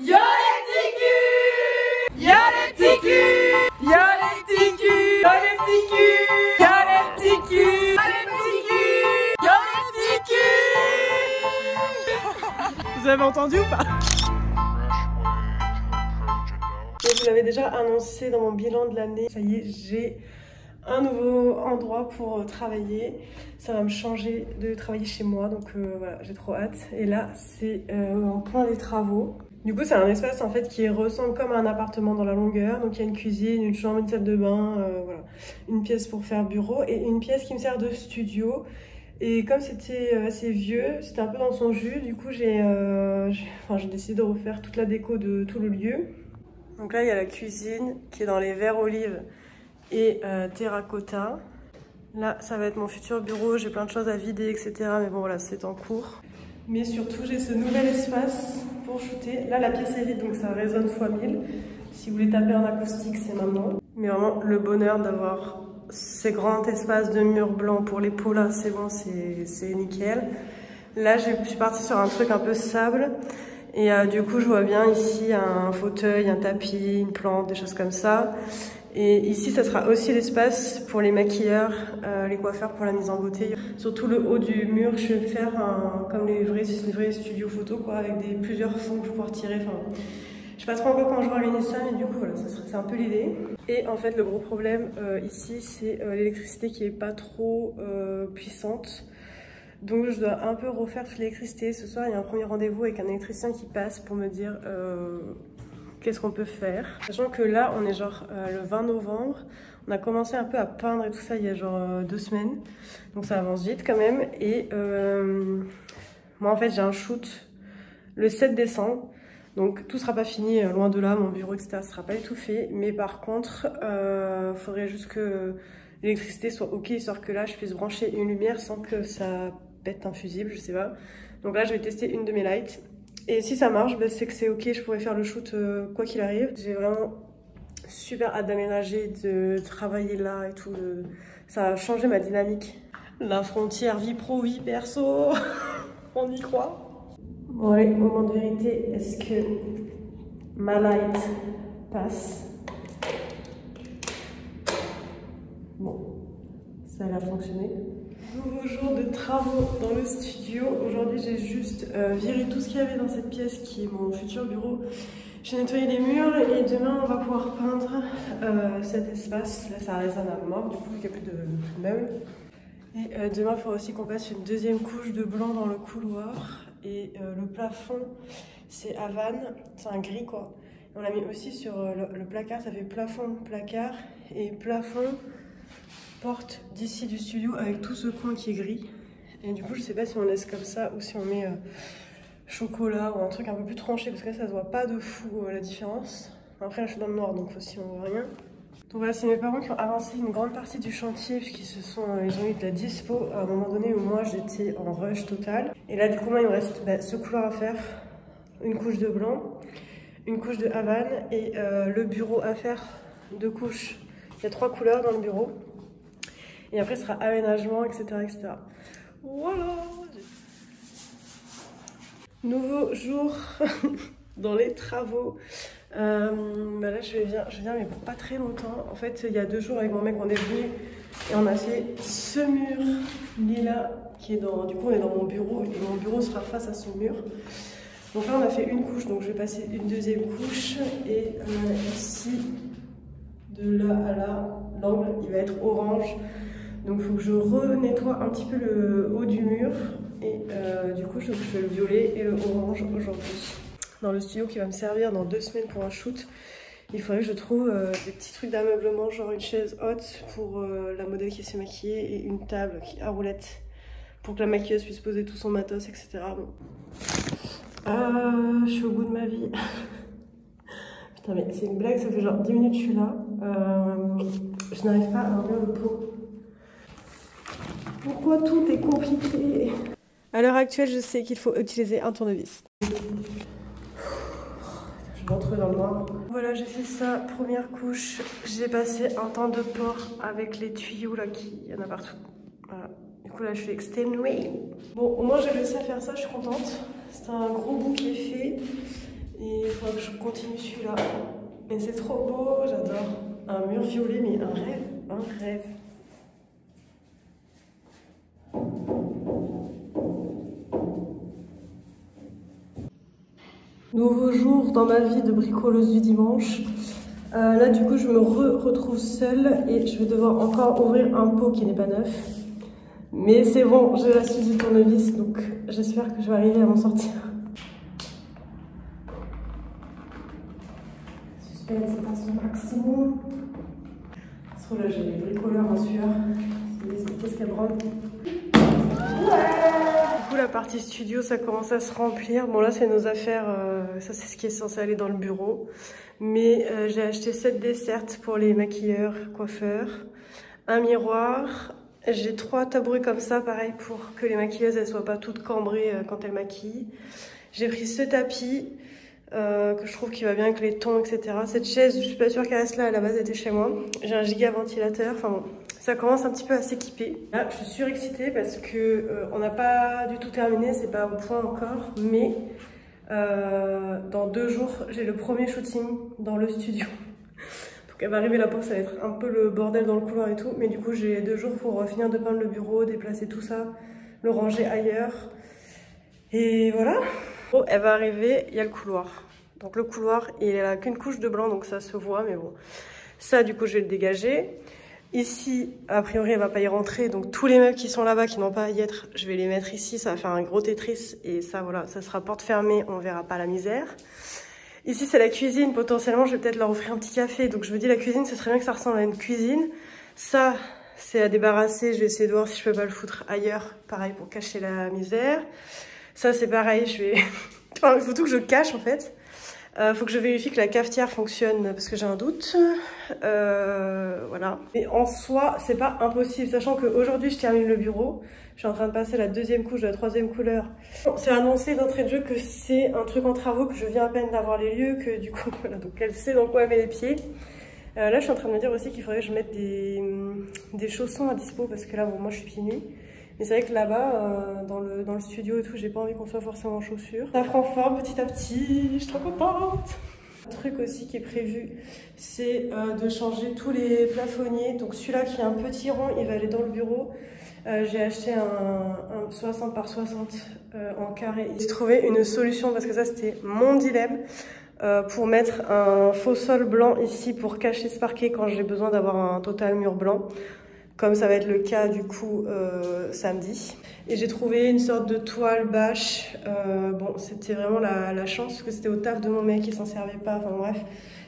Y'a les petits culs! Y'a les petits culs! Y'a les petits culs! Y'a les petits culs! Y'a les petits culs! Y'a les petits culs! Y'a les petits culs! Vous avez entendu ou pas? Et je vous l'avais déjà annoncé dans mon bilan de l'année. Ça y est, j'ai un nouveau endroit pour travailler. Ça va me changer de travailler chez moi, donc voilà, j'ai trop hâte. Et là, c'est en plein des travaux. Du coup, c'est un espace en fait qui ressemble comme à un appartement dans la longueur. Donc il y a une cuisine, une chambre, une salle de bain, voilà, une pièce pour faire bureau et une pièce qui me sert de studio. Et comme c'était assez vieux, c'était un peu dans son jus. Du coup, j'ai décidé de refaire toute la déco de tout le lieu. Donc là, il y a la cuisine qui est dans les verres olives et terracotta. Là, ça va être mon futur bureau. J'ai plein de choses à vider, etc. Mais bon, voilà, c'est en cours. Mais surtout, j'ai ce nouvel espace pour shooter. Là, la pièce est vide, donc ça résonne x1000. Si vous voulez taper en acoustique, c'est maintenant. Mais vraiment, le bonheur d'avoir ces grands espaces de murs blancs pour les pots là, c'est bon, c'est nickel. Là, je suis partie sur un truc un peu sable. Et du coup, je vois bien ici un fauteuil, un tapis, une plante, des choses comme ça. Et ici, ça sera aussi l'espace pour les maquilleurs, les coiffeurs pour la mise en beauté. Surtout le haut du mur, je vais faire comme les vrais studios photo, quoi, avec plusieurs fonds que je vais pouvoir tirer. Enfin, je sais pas trop encore comment je vais organiser ça, mais du coup, voilà, c'est un peu l'idée. Et en fait, le gros problème ici, c'est l'électricité qui est pas trop puissante. Donc je dois un peu refaire toute l'électricité. Ce soir, il y a un premier rendez-vous avec un électricien qui passe pour me dire qu'est-ce qu'on peut faire. Sachant que là, on est genre le 20 novembre. On a commencé un peu à peindre et tout ça il y a genre 2 semaines. Donc ça avance vite quand même. Et moi, en fait, j'ai un shoot le 7 décembre. Donc tout sera pas fini, loin de là, mon bureau, etc. sera pas étouffé. Mais par contre, faudrait juste que l'électricité soit ok, histoire que là, je puisse brancher une lumière sans que ça pète un fusible, je sais pas. Donc là, je vais tester une de mes lights. Et si ça marche, bah, c'est que c'est ok, je pourrais faire le shoot quoi qu'il arrive. J'ai vraiment super hâte d'aménager, de travailler là et tout. Ça a changé ma dynamique. La frontière vie pro, vie perso, on y croit. Bon allez, moment de vérité, est-ce que ma light passe? Bon, ça a l'air de fonctionner. Nouveau jour de travaux dans le studio. Aujourd'hui, j'ai juste viré tout ce qu'il y avait dans cette pièce qui est mon futur bureau. J'ai nettoyé les murs et demain, on va pouvoir peindre cet espace. Là, ça résonne à mort, du coup, il n'y a plus de meubles. Et demain, il faudra aussi qu'on passe une deuxième couche de blanc dans le couloir. Et le plafond, c'est Havane, c'est un gris quoi. On l'a mis aussi sur le placard, ça fait plafond, placard et plafond, porte d'ici du studio avec tout ce coin qui est gris. Et du coup, je sais pas si on laisse comme ça ou si on met chocolat ou un truc un peu plus tranché parce que là, ça se voit pas de fou la différence. Après, là, je suis dans le noir donc aussi on voit rien. Donc voilà, c'est mes parents qui ont avancé une grande partie du chantier puisqu'ils ils ont eu de la dispo à un moment donné où moi j'étais en rush total. Et là du coup moi il me reste ce couloir à faire, une couche de blanc, une couche de Havane et le bureau à faire 2 couches. Il y a 3 couleurs dans le bureau. Et après ce sera aménagement, etc. etc. Voilà. Nouveau jour dans les travaux. Bah là je viens mais pour pas très longtemps. En fait il y a 2 jours avec mon mec on est venu et on a fait ce mur lilas qui est dans, du coup on est dans mon bureau et mon bureau sera face à ce mur. Donc là on a fait une couche, donc je vais passer une deuxième couche et ici de là à là l'angle il va être orange, donc il faut que je renettoie un petit peu le haut du mur et du coup je fais le violet et le orange aujourd'hui. Dans le studio qui va me servir dans 2 semaines pour un shoot, il faudrait que je trouve des petits trucs d'ameublement, genre une chaise haute pour la modèle qui s'est maquillée et une table à roulettes pour que la maquilleuse puisse poser tout son matos, etc. Bon. Je suis au bout de ma vie. Putain mais c'est une blague, ça fait genre 10 minutes que je suis là. Je n'arrive pas à ouvrir le pot. Pourquoi tout est compliqué? À l'heure actuelle, je sais qu'il faut utiliser un tournevis. Retrouver dans le noir. Voilà, j'ai fait ça, première couche. J'ai passé un temps de port avec les tuyaux là il y en a partout. Voilà. Du coup là je fais extenuate. Bon, au moins j'ai réussi à faire ça, je suis contente. C'est un gros bout qui est fait. Et il faudra que je continue celui-là. Mais c'est trop beau, j'adore. Un mur violet, mais un rêve, un rêve. Nouveau jour dans ma vie de bricoleuse du dimanche. Là du coup je me retrouve seule et je vais devoir encore ouvrir un pot qui n'est pas neuf. Mais c'est bon, j'ai la suite du tournevis, donc j'espère que je vais arriver à m'en sortir. Suspense est à son maximum. Se relâcher les bricoleurs en sueur. Qu'est-ce qu'elle branle. Du coup la partie studio ça commence à se remplir. Bon là c'est nos affaires, ça c'est ce qui est censé aller dans le bureau. Mais j'ai acheté 7 desserts pour les maquilleurs, coiffeurs, un miroir. J'ai 3 tabourets comme ça, pareil, pour que les maquilleuses ne soient pas toutes cambrées quand elles maquillent. J'ai pris ce tapis que je trouve qui va bien avec les tons, etc. Cette chaise, je suis pas sûre qu'elle reste là, à la base elle était chez moi. J'ai un giga ventilateur, enfin bon, ça commence un petit peu à s'équiper. Là, je suis surexcitée parce que on n'a pas du tout terminé, c'est pas au point encore, mais dans 2 jours, j'ai le premier shooting dans le studio. Donc elle va arriver là pour ça va être un peu le bordel dans le couloir et tout, mais du coup j'ai 2 jours pour finir de peindre le bureau, déplacer tout ça, le ranger ailleurs. Et voilà. Bon, elle va arriver, il y a le couloir. Donc le couloir, il n'a qu'une couche de blanc, donc ça se voit, mais bon. Ça, du coup, je vais le dégager. Ici, a priori, elle va pas y rentrer, donc tous les meubles qui sont là-bas, qui n'ont pas à y être, je vais les mettre ici. Ça va faire un gros Tetris, et ça, voilà, ça sera porte fermée, on verra pas la misère. Ici, c'est la cuisine. Potentiellement, je vais peut-être leur offrir un petit café. Donc, je me dis, la cuisine, ce serait bien que ça ressemble à une cuisine. Ça, c'est à débarrasser. Je vais essayer de voir si je peux pas le foutre ailleurs. Pareil, pour cacher la misère. Ça, c'est pareil. Je vais... enfin, il faut tout que je cache, en fait. Faut que je vérifie que la cafetière fonctionne parce que j'ai un doute. Voilà. Mais en soi, c'est pas impossible. Sachant qu'aujourd'hui, je termine le bureau. Je suis en train de passer la 2e couche de la 3e couleur. C'est annoncé d'entrée de jeu que c'est un truc en travaux, que je viens à peine d'avoir les lieux, que du coup, voilà, donc elle sait dans quoi elle met les pieds. Là, je suis en train de me dire aussi qu'il faudrait que je mette des chaussons à dispo parce que là, bon, moi, je suis pieds nus. Mais c'est vrai que là-bas, dans le studio et tout, j'ai pas envie qu'on soit forcément en chaussures. Ça prend forme petit à petit, je suis trop contente. Un truc aussi qui est prévu, c'est de changer tous les plafonniers. Donc celui-là qui est un petit rond, il va aller dans le bureau. J'ai acheté un 60 par 60 en carré. J'ai trouvé une solution parce que ça c'était mon dilemme pour mettre un faux sol blanc ici pour cacher ce parquet quand j'ai besoin d'avoir un total mur blanc. Comme ça va être le cas du coup samedi. Et j'ai trouvé une sorte de toile bâche. Bon, c'était vraiment la chance parce que c'était au taf de mon mec, il s'en servait pas, enfin bref.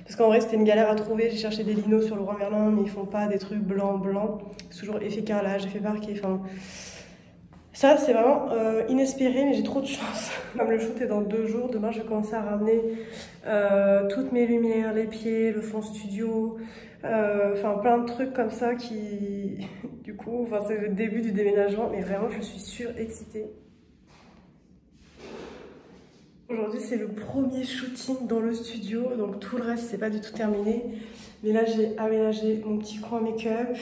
Parce qu'en vrai, c'était une galère à trouver. J'ai cherché des linos sur le Roi Merlin, mais ils font pas des trucs blancs. C'est toujours effet carrelage, effet parquet. Enfin, ça, c'est vraiment inespéré, mais j'ai trop de chance. Comme le shoot est dans 2 jours, demain, je vais commencer à ramener toutes mes lumières, les pieds, le fond studio. Enfin, plein de trucs comme ça qui, du coup, enfin, c'est le début du déménagement, mais vraiment, je suis surexcitée. Aujourd'hui, c'est le premier shooting dans le studio, donc tout le reste, c'est pas du tout terminé. Mais là, j'ai aménagé mon petit coin make-up.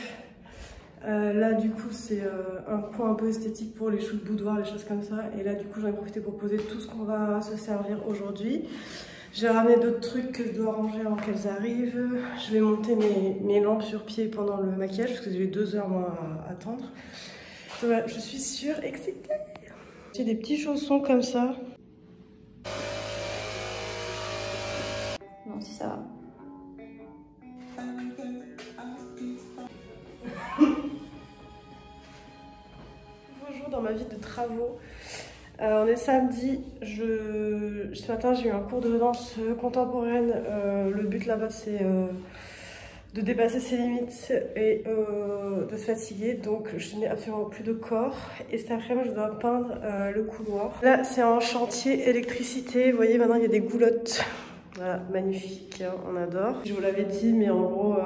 Là, du coup, c'est un coin un peu esthétique pour les shoots boudoir, les choses comme ça. Et là, du coup, j'en ai profité pour poser tout ce qu'on va se servir aujourd'hui. J'ai ramené d'autres trucs que je dois ranger avant qu'elles arrivent. Je vais monter mes lampes sur pied pendant le maquillage, parce que j'ai 2 heures, moi, à attendre. Donc voilà, je suis surexcitée. J'ai des petits chaussons comme ça. Non, si ça va. Bonjour dans ma vie de travaux. On est samedi. Ce matin, j'ai eu un cours de danse contemporaine. Le but là-bas, c'est de dépasser ses limites et de se fatiguer. Donc, je n'ai absolument plus de corps. Et cet après-midi, je dois peindre le couloir. Là, c'est un chantier électricité. Vous voyez, maintenant, il y a des goulottes. Voilà, magnifique, hein, on adore. Je vous l'avais dit, mais en gros,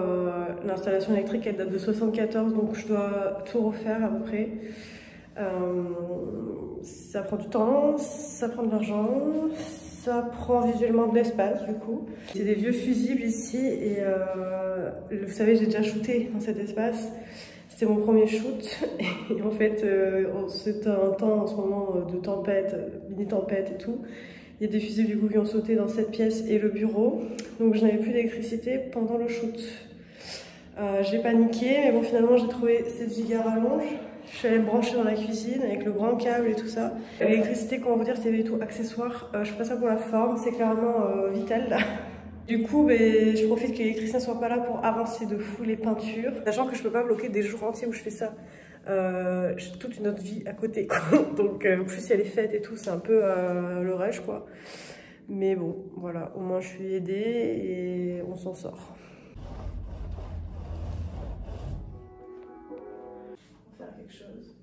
l'installation électrique, elle date de 74, donc je dois tout refaire à peu près. Ça prend du temps, ça prend de l'argent, ça prend visuellement de l'espace du coup. C'est des vieux fusibles ici et vous savez, j'ai déjà shooté dans cet espace. C'était mon premier shoot et en fait, c'est un temps en ce moment de tempête, mini tempête et tout. Il y a des fusibles du coup qui ont sauté dans cette pièce et le bureau. Donc je n'avais plus d'électricité pendant le shoot. J'ai paniqué, mais bon finalement j'ai trouvé cette giga rallonge. Je suis allée me brancher dans la cuisine avec le grand câble et tout ça. L'électricité, comment vous dire, c'est tout accessoire. Je fais pas ça pour la forme, c'est clairement vital là. Du coup, je profite que l'électricien soit pas là pour avancer de fou les peintures. Sachant que je peux pas bloquer des jours entiers où je fais ça. J'ai toute une autre vie à côté quoi. Donc plus il y a les fêtes et tout, c'est un peu le rush quoi. Mais bon, voilà, au moins je suis aidée et on s'en sort. On va faire quelque chose.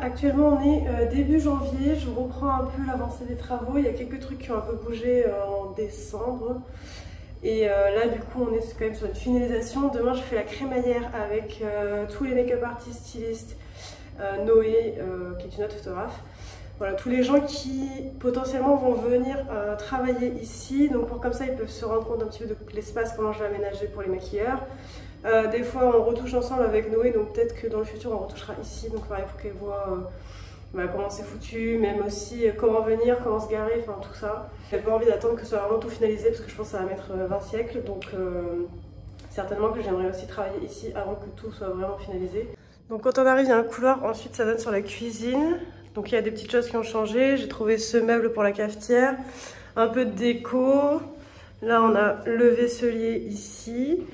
Actuellement on est début janvier, je reprends un peu l'avancée des travaux, il y a quelques trucs qui ont un peu bougé en décembre. Et là du coup on est quand même sur une finalisation. Demain je fais la crémaillère avec tous les make-up artistes, stylistes, Noé qui est une autre photographe. Voilà, tous les gens qui potentiellement vont venir travailler ici. Donc comme ça ils peuvent se rendre compte un petit peu de l'espace, comment je vais aménager pour les maquilleurs. Des fois on retouche ensemble avec Noé, donc peut-être que dans le futur on retouchera ici. Donc pareil, il faut qu'elle voit comment c'est foutu, même aussi comment venir, comment se garer, enfin tout ça. J'ai pas envie d'attendre que ce soit vraiment tout finalisé parce que je pense que ça va mettre 20 siècles. Donc certainement que j'aimerais aussi travailler ici avant que tout soit vraiment finalisé. Donc quand on arrive il y a un couloir, ensuite ça donne sur la cuisine. Donc il y a des petites choses qui ont changé. J'ai trouvé ce meuble pour la cafetière, un peu de déco. Là on a le vaisselier ici.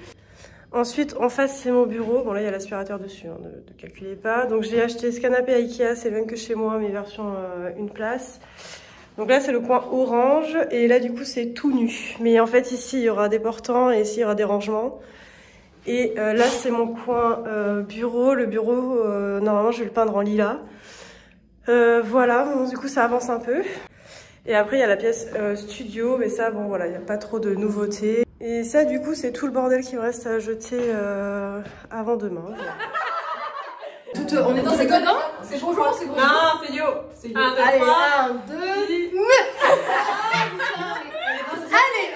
Ensuite, en face, c'est mon bureau. Bon, là, il y a l'aspirateur dessus, hein, ne calculez pas. Donc, j'ai acheté ce canapé à Ikea, c'est le même que chez moi, mais version une place. Donc là, c'est le coin orange. Et là, du coup, c'est tout nu. Mais en fait, ici, il y aura des portants et ici, il y aura des rangements. Et là, c'est mon coin bureau. Le bureau, normalement, je vais le peindre en lilas. Voilà, bon, du coup, ça avance un peu. Et après, il y a la pièce studio. Mais ça, bon, voilà, il n'y a pas trop de nouveautés. Et ça, du coup, c'est tout le bordel qui me reste à jeter avant demain. On est dans ces codes, non? C'est bonjour, c'est bonjour. Non, c'est yo. Allez, 1, 2, allez,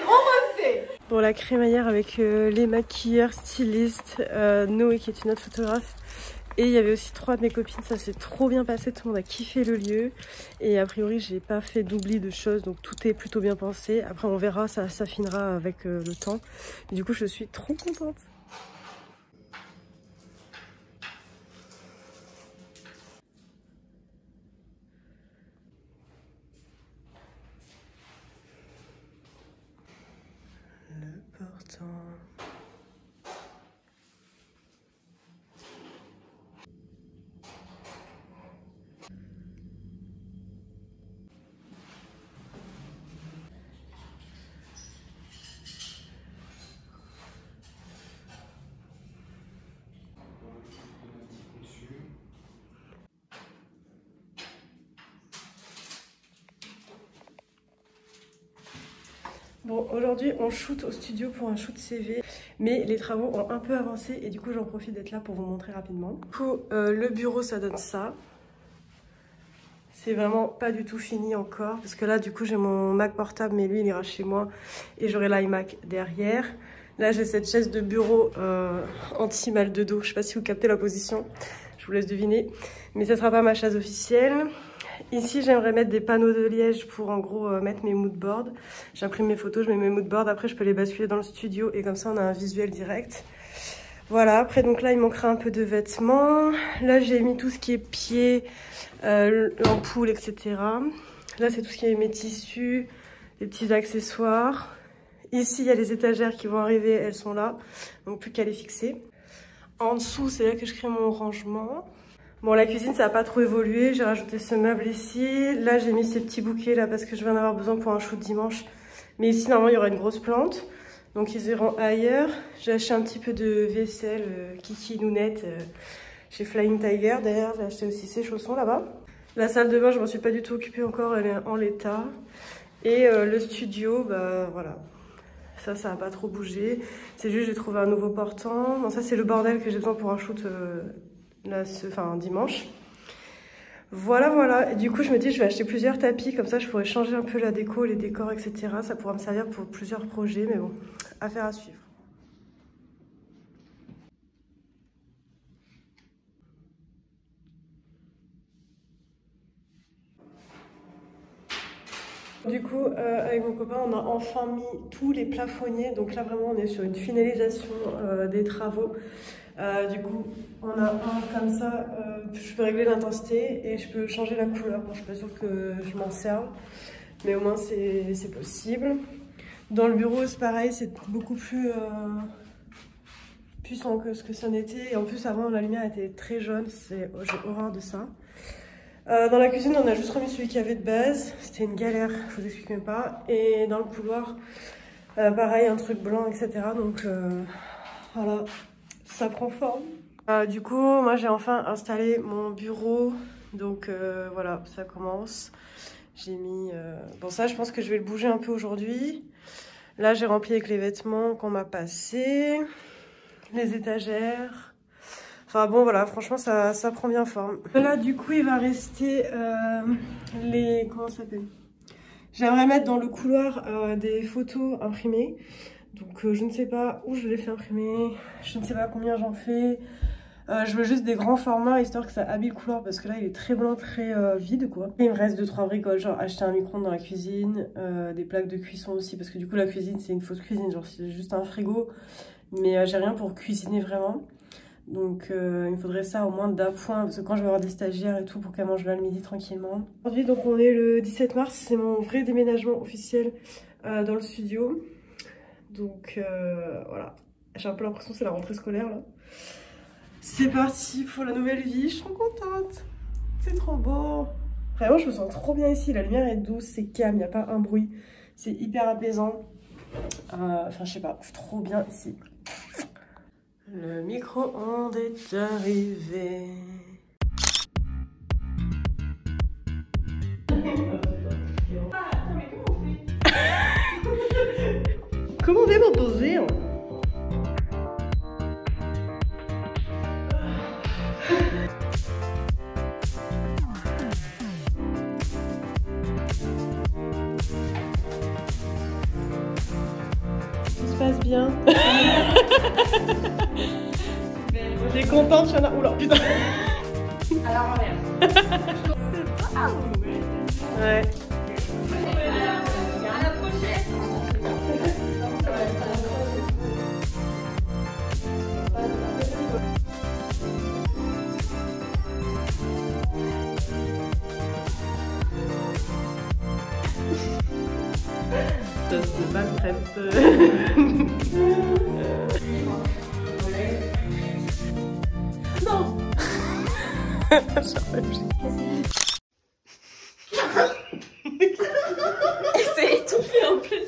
on refait. Bon, la crémaillère avec les maquilleurs, stylistes, Noé qui est une autre photographe. Et il y avait aussi 3 de mes copines, ça s'est trop bien passé, tout le monde a kiffé le lieu. Et a priori, j'ai pas fait d'oubli de choses, donc tout est plutôt bien pensé. Après, on verra, ça s'affinera avec le temps. Et du coup, je suis trop contente. Le portant. Bon, aujourd'hui on shoot au studio pour un shoot CV, mais les travaux ont un peu avancé et du coup j'en profite d'être là pour vous montrer rapidement. Du coup, le bureau ça donne ça. C'est vraiment pas du tout fini encore, parce que là du coup j'ai mon Mac portable, mais lui il ira chez moi et j'aurai l'iMac derrière. Là j'ai cette chaise de bureau anti-mal de dos, je sais pas si vous captez la position, je vous laisse deviner, mais ça sera pas ma chaise officielle. Ici, j'aimerais mettre des panneaux de liège pour en gros mettre mes moodboards. J'imprime mes photos, je mets mes moodboards. Après, je peux les basculer dans le studio et comme ça, on a un visuel direct. Voilà, après, donc là, il manquera un peu de vêtements. Là, j'ai mis tout ce qui est pieds, l'ampoule, etc. Là, c'est tout ce qui est mes tissus, les petits accessoires. Ici, il y a les étagères qui vont arriver, elles sont là. Donc, plus qu'à les fixer. En dessous, c'est là que je crée mon rangement. Bon, la cuisine, ça n'a pas trop évolué. J'ai rajouté ce meuble ici. Là, j'ai mis ces petits bouquets là parce que je vais en avoir besoin pour un shoot dimanche. Mais ici, normalement, il y aura une grosse plante. Donc, ils iront ailleurs. J'ai acheté un petit peu de vaisselle Kiki Nounette chez Flying Tiger. D'ailleurs, j'ai acheté aussi ces chaussons là-bas. La salle de bain, je m'en suis pas du tout occupée encore. Elle est en l'état. Et le studio, bah voilà. Ça n'a pas trop bougé. C'est juste, j'ai trouvé un nouveau portant. Bon, ça, c'est le bordel que j'ai besoin pour un shoot... là, dimanche. Voilà. Et du coup, je me dis, je vais acheter plusieurs tapis. Comme ça, je pourrais changer un peu la déco, les décors, etc. Ça pourra me servir pour plusieurs projets. Mais bon, affaire à suivre. Du coup, avec mon copain, on a enfin mis tous les plafonniers. Donc là, vraiment, on est sur une finalisation des travaux. Du coup, on a un comme ça. Je peux régler l'intensité et je peux changer la couleur. Bon, je suis pas sûre que je m'en serve, mais au moins, c'est possible. Dans le bureau, c'est pareil, c'est beaucoup plus puissant que ce que ça n'était. Et en plus, avant, la lumière était très jaune. J'ai horreur de ça. Dans la cuisine, on a juste remis celui qu'il y avait de base. C'était une galère, je vous explique même pas. Et dans le couloir, pareil, un truc blanc, etc. Donc voilà, ça prend forme. Du coup, moi j'ai enfin installé mon bureau. Donc voilà, ça commence. J'ai mis... Bon ça, je pense que je vais le bouger un peu aujourd'hui. Là, j'ai rempli avec les vêtements qu'on m'a passés. Les étagères. Enfin bon voilà, franchement ça prend bien forme. Là du coup il va rester les... Comment ça s'appelle? J'aimerais mettre dans le couloir des photos imprimées. Donc je ne sais pas où je les fais imprimer, je ne sais pas combien j'en fais. Je veux juste des grands formats histoire que ça habille le couloir parce que là il est très blanc, très vide quoi. Et il me reste 2-3 bricoles, genre acheter un micro-ondes dans la cuisine, des plaques de cuisson aussi parce que du coup la cuisine c'est une fausse cuisine, genre c'est juste un frigo. Mais j'ai rien pour cuisiner vraiment. Donc il me faudrait ça au moins d'appoint parce que quand je vais avoir des stagiaires et tout pour qu'elles mangent là le midi tranquillement. Aujourd'hui donc on est le 17 mars, c'est mon vrai déménagement officiel dans le studio. Donc voilà, j'ai un peu l'impression que c'est la rentrée scolaire là. C'est parti pour la nouvelle vie, je suis trop contente. C'est trop beau. Vraiment je me sens trop bien ici, la lumière est douce, c'est calme, il n'y a pas un bruit. C'est hyper apaisant. Enfin je sais pas, je suis trop bien ici. Le micro-ondes est arrivé. Comment on fait pour poser? Tout se passe bien. T'es contente, Shana? Oula, putain. Alors, on est. Ah oui. Ouais. À la prochaine. Ça se maltraite. Non. C'est étouffé en plus.